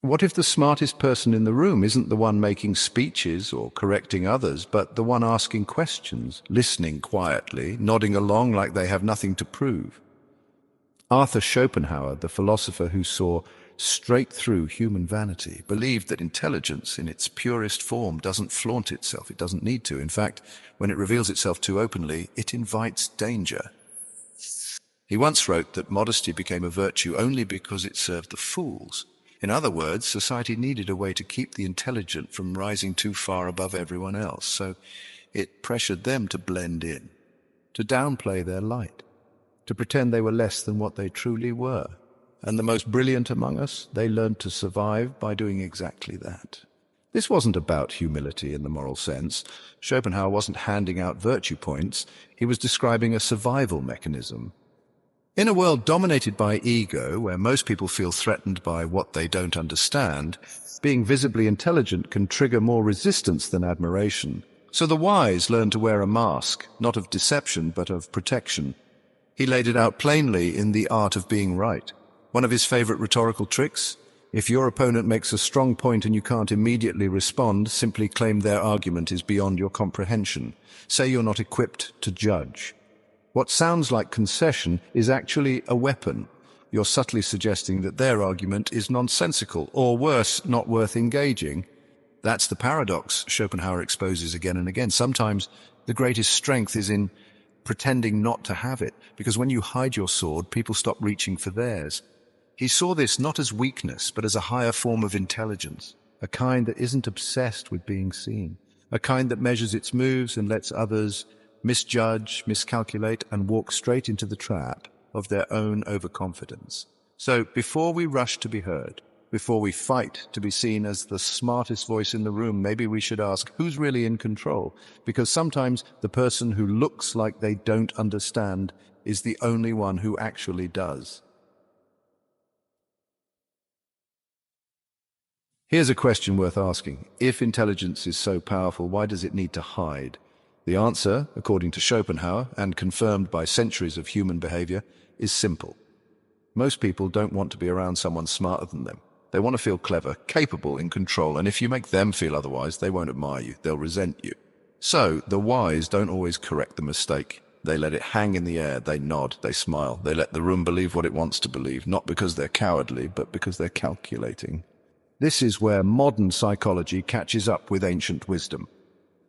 What if the smartest person in the room isn't the one making speeches or correcting others, but the one asking questions, listening quietly, nodding along like they have nothing to prove? Arthur Schopenhauer, the philosopher who saw straight through human vanity, believed that intelligence in its purest form doesn't flaunt itself. It doesn't need to. In fact, when it reveals itself too openly, it invites danger. He once wrote that modesty became a virtue only because it served the fools. In other words, society needed a way to keep the intelligent from rising too far above everyone else, so it pressured them to blend in, to downplay their light, to pretend they were less than what they truly were. And the most brilliant among us, they learned to survive by doing exactly that. This wasn't about humility in the moral sense. Schopenhauer wasn't handing out virtue points. He was describing a survival mechanism. In a world dominated by ego, where most people feel threatened by what they don't understand, being visibly intelligent can trigger more resistance than admiration. So the wise learn to wear a mask, not of deception, but of protection. He laid it out plainly in The Art of Being Right. One of his favorite rhetorical tricks: if your opponent makes a strong point and you can't immediately respond, simply claim their argument is beyond your comprehension. Say you're not equipped to judge. What sounds like concession is actually a weapon. You're subtly suggesting that their argument is nonsensical, or worse, not worth engaging. That's the paradox Schopenhauer exposes again and again. Sometimes the greatest strength is in pretending not to have it, because when you hide your sword, people stop reaching for theirs. He saw this not as weakness, but as a higher form of intelligence, a kind that isn't obsessed with being seen, a kind that measures its moves and lets others misjudge, miscalculate, and walk straight into the trap of their own overconfidence. So before we rush to be heard, before we fight to be seen as the smartest voice in the room, maybe we should ask, who's really in control? Because sometimes the person who looks like they don't understand is the only one who actually does. Here's a question worth asking. If intelligence is so powerful, why does it need to hide? The answer, according to Schopenhauer, and confirmed by centuries of human behavior, is simple. Most people don't want to be around someone smarter than them. They want to feel clever, capable, in control, and if you make them feel otherwise, they won't admire you, they'll resent you. So, the wise don't always correct the mistake. They let it hang in the air, they nod, they smile, they let the room believe what it wants to believe, not because they're cowardly, but because they're calculating. This is where modern psychology catches up with ancient wisdom.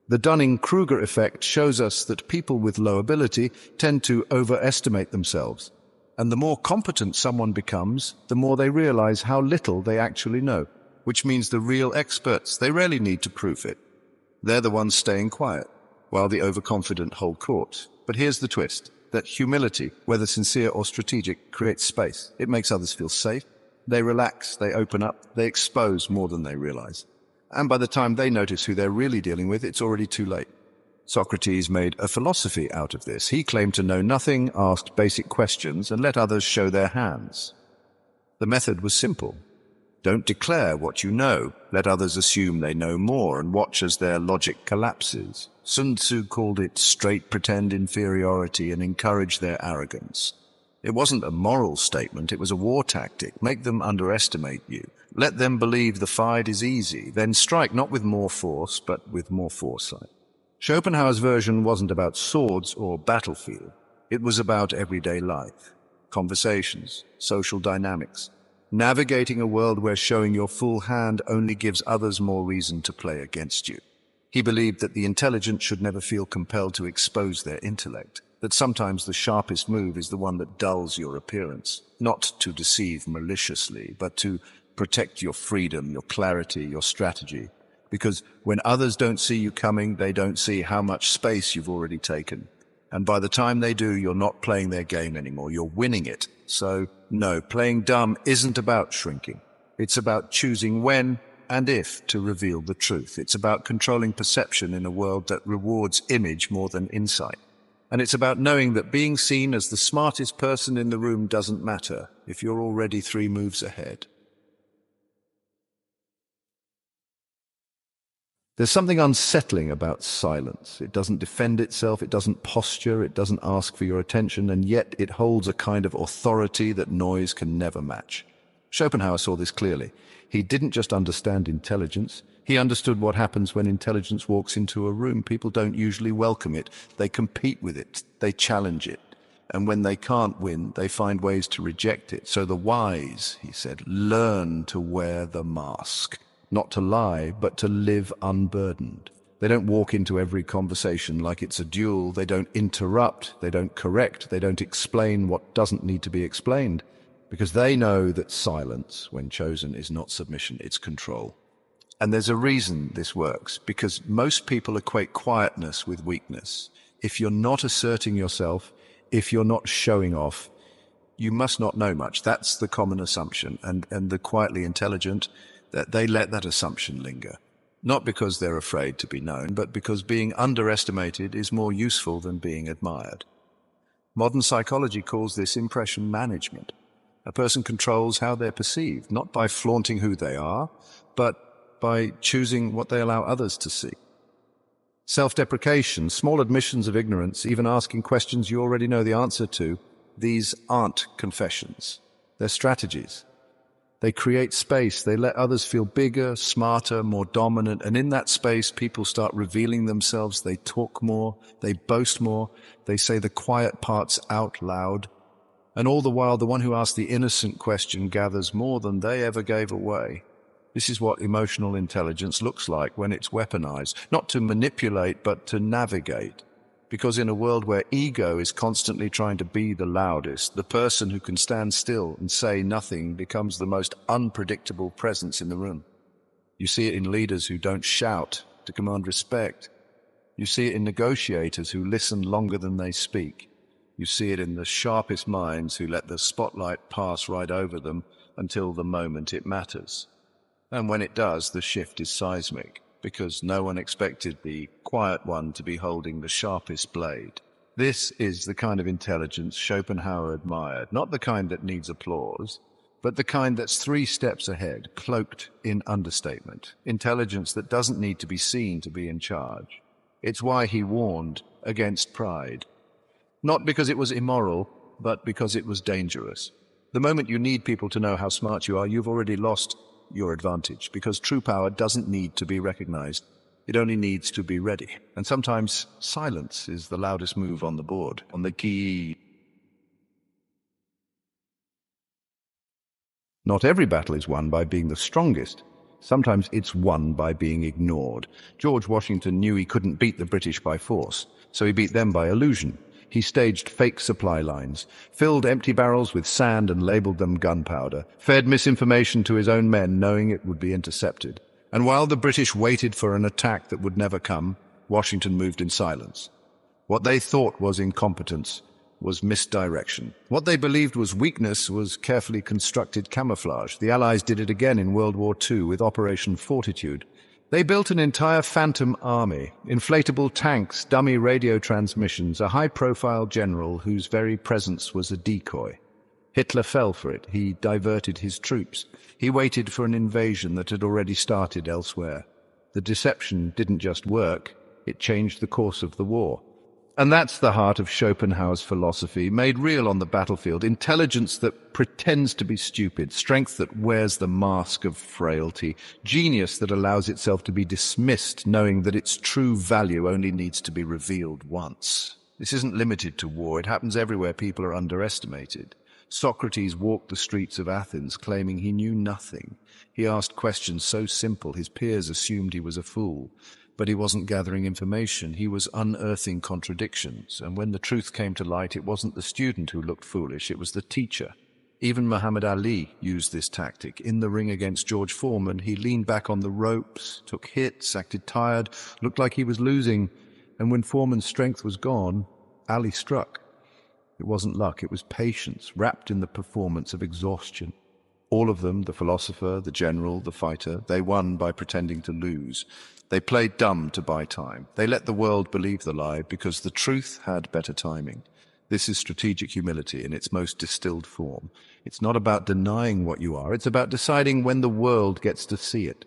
The Dunning-Kruger effect shows us that people with low ability tend to overestimate themselves. And the more competent someone becomes, the more they realize how little they actually know, which means the real experts, they rarely need to prove it. They're the ones staying quiet, while the overconfident hold court. But here's the twist, that humility, whether sincere or strategic, creates space. It makes others feel safe. They relax, they open up, they expose more than they realize. And by the time they notice who they're really dealing with, it's already too late. Socrates made a philosophy out of this. He claimed to know nothing, asked basic questions, and let others show their hands. The method was simple. Don't declare what you know. Let others assume they know more and watch as their logic collapses. Sun Tzu called it straight pretend inferiority and encourage their arrogance. It wasn't a moral statement, it was a war tactic. Make them underestimate you. Let them believe the fight is easy, then strike not with more force, but with more foresight. Schopenhauer's version wasn't about swords or battlefield. It was about everyday life, conversations, social dynamics, navigating a world where showing your full hand only gives others more reason to play against you. He believed that the intelligent should never feel compelled to expose their intellect, that sometimes the sharpest move is the one that dulls your appearance, not to deceive maliciously, but to protect your freedom, your clarity, your strategy. Because when others don't see you coming, they don't see how much space you've already taken. And by the time they do, you're not playing their game anymore, you're winning it. So, no, playing dumb isn't about shrinking. It's about choosing when and if to reveal the truth. It's about controlling perception in a world that rewards image more than insight. And it's about knowing that being seen as the smartest person in the room doesn't matter if you're already 3 moves ahead. There's something unsettling about silence. It doesn't defend itself, it doesn't posture, it doesn't ask for your attention, and yet it holds a kind of authority that noise can never match. Schopenhauer saw this clearly. He didn't just understand intelligence, he understood what happens when intelligence walks into a room. People don't usually welcome it. They compete with it. They challenge it. And when they can't win, they find ways to reject it. So the wise, he said, learn to wear the mask. Not to lie, but to live unburdened. They don't walk into every conversation like it's a duel. They don't interrupt. They don't correct. They don't explain what doesn't need to be explained. Because they know that silence, when chosen, is not submission, it's control. And there's a reason this works, because most people equate quietness with weakness. If you're not asserting yourself, if you're not showing off, you must not know much. That's the common assumption. And the quietly intelligent, that they let that assumption linger. Not because they're afraid to be known, but because being underestimated is more useful than being admired. Modern psychology calls this impression management. A person controls how they're perceived, not by flaunting who they are, but by choosing what they allow others to see. Self-deprecation, small admissions of ignorance, even asking questions you already know the answer to, these aren't confessions. They're strategies. They create space. They let others feel bigger, smarter, more dominant. And in that space, people start revealing themselves. They talk more. They boast more. They say the quiet parts out loud. And all the while, the one who asked the innocent question gathers more than they ever gave away. This is what emotional intelligence looks like when it's weaponized, not to manipulate, but to navigate. Because in a world where ego is constantly trying to be the loudest, the person who can stand still and say nothing becomes the most unpredictable presence in the room. You see it in leaders who don't shout to command respect. You see it in negotiators who listen longer than they speak. You see it in the sharpest minds who let the spotlight pass right over them until the moment it matters. And when it does, the shift is seismic, because no one expected the quiet one to be holding the sharpest blade. This is the kind of intelligence Schopenhauer admired, not the kind that needs applause, but the kind that's 3 steps ahead, cloaked in understatement, intelligence that doesn't need to be seen to be in charge. It's why he warned against pride. Not because it was immoral, but because it was dangerous. The moment you need people to know how smart you are, you've already lost your advantage, because true power doesn't need to be recognized. It only needs to be ready. And sometimes silence is the loudest move on the board, on the key. Not every battle is won by being the strongest. Sometimes it's won by being ignored. George Washington knew he couldn't beat the British by force, so he beat them by illusion. He staged fake supply lines, filled empty barrels with sand and labeled them gunpowder, fed misinformation to his own men knowing it would be intercepted. And while the British waited for an attack that would never come, Washington moved in silence. What they thought was incompetence was misdirection. What they believed was weakness was carefully constructed camouflage. The Allies did it again in World War II with Operation Fortitude. They built an entire phantom army, inflatable tanks, dummy radio transmissions, a high-profile general whose very presence was a decoy. Hitler fell for it. He diverted his troops. He waited for an invasion that had already started elsewhere. The deception didn't just work, it changed the course of the war. And that's the heart of Schopenhauer's philosophy, made real on the battlefield. Intelligence that pretends to be stupid, strength that wears the mask of frailty, genius that allows itself to be dismissed, knowing that its true value only needs to be revealed once. This isn't limited to war. It happens everywhere people are underestimated. Socrates walked the streets of Athens claiming he knew nothing. He asked questions so simple his peers assumed he was a fool. But he wasn't gathering information, he was unearthing contradictions. And when the truth came to light, it wasn't the student who looked foolish, it was the teacher. Even Muhammad Ali used this tactic. In the ring against George Foreman, he leaned back on the ropes, took hits, acted tired, looked like he was losing. And when Foreman's strength was gone, Ali struck. It wasn't luck, it was patience, wrapped in the performance of exhaustion. All of them, the philosopher, the general, the fighter, they won by pretending to lose. They played dumb to buy time. They let the world believe the lie because the truth had better timing. This is strategic humility in its most distilled form. It's not about denying what you are. It's about deciding when the world gets to see it.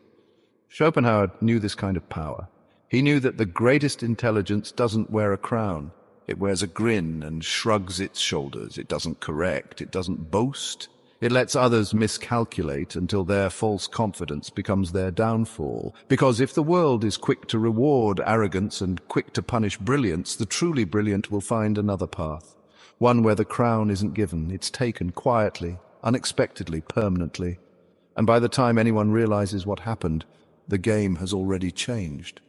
Schopenhauer knew this kind of power. He knew that the greatest intelligence doesn't wear a crown. It wears a grin and shrugs its shoulders. It doesn't correct. It doesn't boast. It lets others miscalculate until their false confidence becomes their downfall. Because if the world is quick to reward arrogance and quick to punish brilliance, the truly brilliant will find another path. One where the crown isn't given, it's taken quietly, unexpectedly, permanently. And by the time anyone realizes what happened, the game has already changed.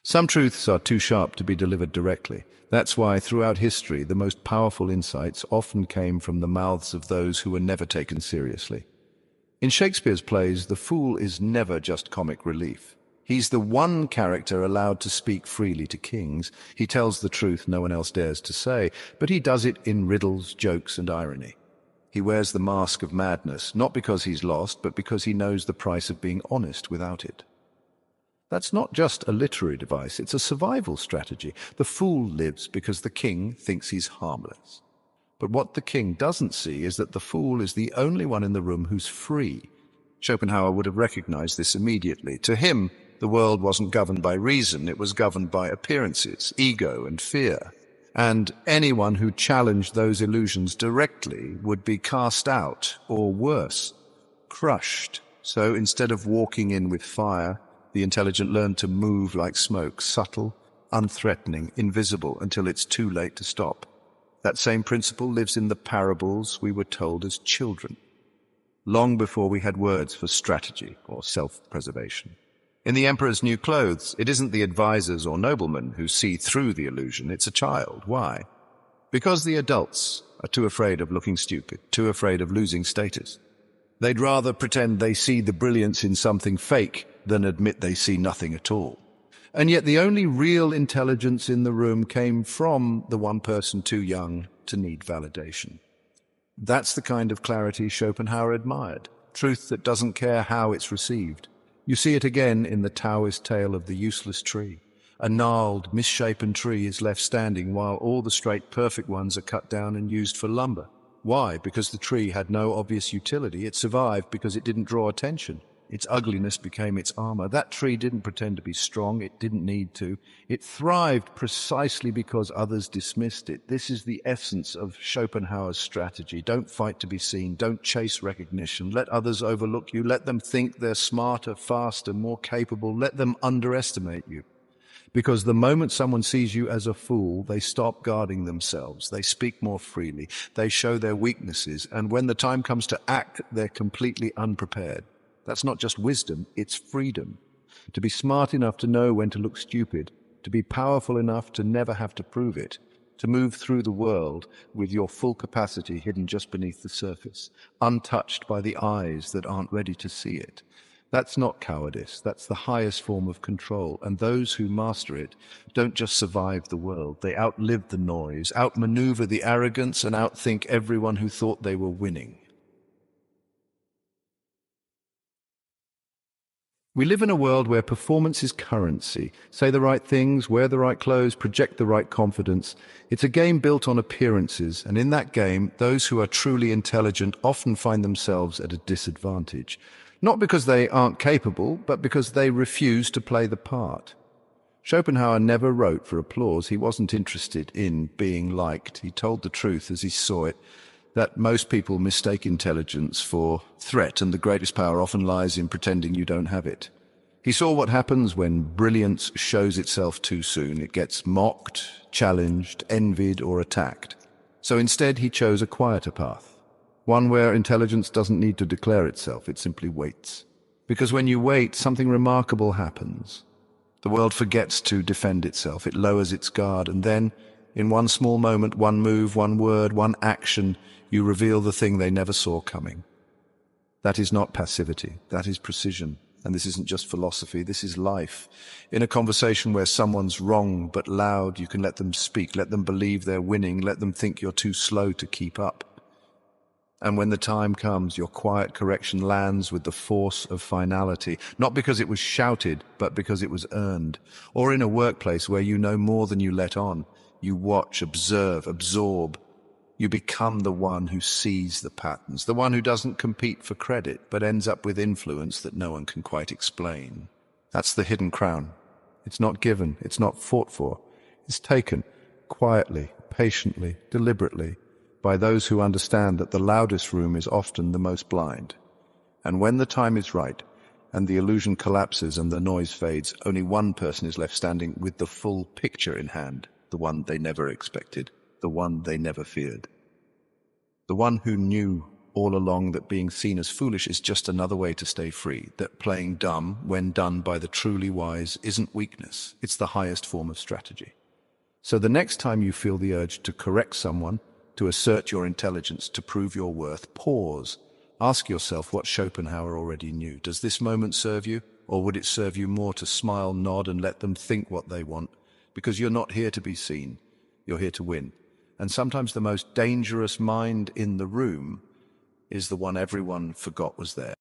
Some truths are too sharp to be delivered directly. That's why, throughout history, the most powerful insights often came from the mouths of those who were never taken seriously. In Shakespeare's plays, the fool is never just comic relief. He's the one character allowed to speak freely to kings. He tells the truth no one else dares to say, but he does it in riddles, jokes, and irony. He wears the mask of madness, not because he's lost, but because he knows the price of being honest without it. That's not just a literary device, it's a survival strategy. The fool lives because the king thinks he's harmless. But what the king doesn't see is that the fool is the only one in the room who's free. Schopenhauer would have recognized this immediately. To him, the world wasn't governed by reason, it was governed by appearances, ego, and fear. And anyone who challenged those illusions directly would be cast out, or worse, crushed. So instead of walking in with fire, the intelligent learn to move like smoke, subtle, unthreatening, invisible, until it's too late to stop. That same principle lives in the parables we were told as children, long before we had words for strategy or self-preservation. In The Emperor's New Clothes, it isn't the advisors or noblemen who see through the illusion, it's a child. Why? Because the adults are too afraid of looking stupid, too afraid of losing status. They'd rather pretend they see the brilliance in something fake than admit they see nothing at all. And yet the only real intelligence in the room came from the one person too young to need validation. That's the kind of clarity Schopenhauer admired, truth that doesn't care how it's received. You see it again in the Taoist tale of the useless tree. A gnarled, misshapen tree is left standing while all the straight, perfect ones are cut down and used for lumber. Why? Because the tree had no obvious utility. It survived because it didn't draw attention. Its ugliness became its armor. That tree didn't pretend to be strong. It didn't need to. It thrived precisely because others dismissed it. This is the essence of Schopenhauer's strategy. Don't fight to be seen. Don't chase recognition. Let others overlook you. Let them think they're smarter, faster, more capable. Let them underestimate you. Because the moment someone sees you as a fool, they stop guarding themselves. They speak more freely. They show their weaknesses. And when the time comes to act, they're completely unprepared. That's not just wisdom, it's freedom. To be smart enough to know when to look stupid, to be powerful enough to never have to prove it, to move through the world with your full capacity hidden just beneath the surface, untouched by the eyes that aren't ready to see it. That's not cowardice, that's the highest form of control, and those who master it don't just survive the world, they outlive the noise, outmaneuver the arrogance, and outthink everyone who thought they were winning. We live in a world where performance is currency. Say the right things, wear the right clothes, project the right confidence. It's a game built on appearances, and in that game, those who are truly intelligent often find themselves at a disadvantage. Not because they aren't capable, but because they refuse to play the part. Schopenhauer never wrote for applause. He wasn't interested in being liked. He told the truth as he saw it, that most people mistake intelligence for threat, and the greatest power often lies in pretending you don't have it. He saw what happens when brilliance shows itself too soon. It gets mocked, challenged, envied, or attacked. So instead he chose a quieter path, one where intelligence doesn't need to declare itself, it simply waits. Because when you wait, something remarkable happens. The world forgets to defend itself, it lowers its guard, and then, in one small moment, one move, one word, one action, you reveal the thing they never saw coming. That is not passivity, that is precision. And this isn't just philosophy, this is life. In a conversation where someone's wrong but loud, you can let them speak, let them believe they're winning, let them think you're too slow to keep up. And when the time comes, your quiet correction lands with the force of finality, not because it was shouted, but because it was earned. Or in a workplace where you know more than you let on, you watch, observe, absorb. You become the one who sees the patterns, the one who doesn't compete for credit, but ends up with influence that no one can quite explain. That's the hidden crown. It's not given, it's not fought for. It's taken quietly, patiently, deliberately, by those who understand that the loudest room is often the most blind. And when the time is right, and the illusion collapses and the noise fades, only one person is left standing with the full picture in hand, the one they never expected, the one they never feared. The one who knew all along that being seen as foolish is just another way to stay free, that playing dumb, when done by the truly wise, isn't weakness, it's the highest form of strategy. So the next time you feel the urge to correct someone, to assert your intelligence, to prove your worth, pause. Ask yourself what Schopenhauer already knew. Does this moment serve you? Or would it serve you more to smile, nod, and let them think what they want? Because you're not here to be seen. You're here to win. And sometimes the most dangerous mind in the room is the one everyone forgot was there.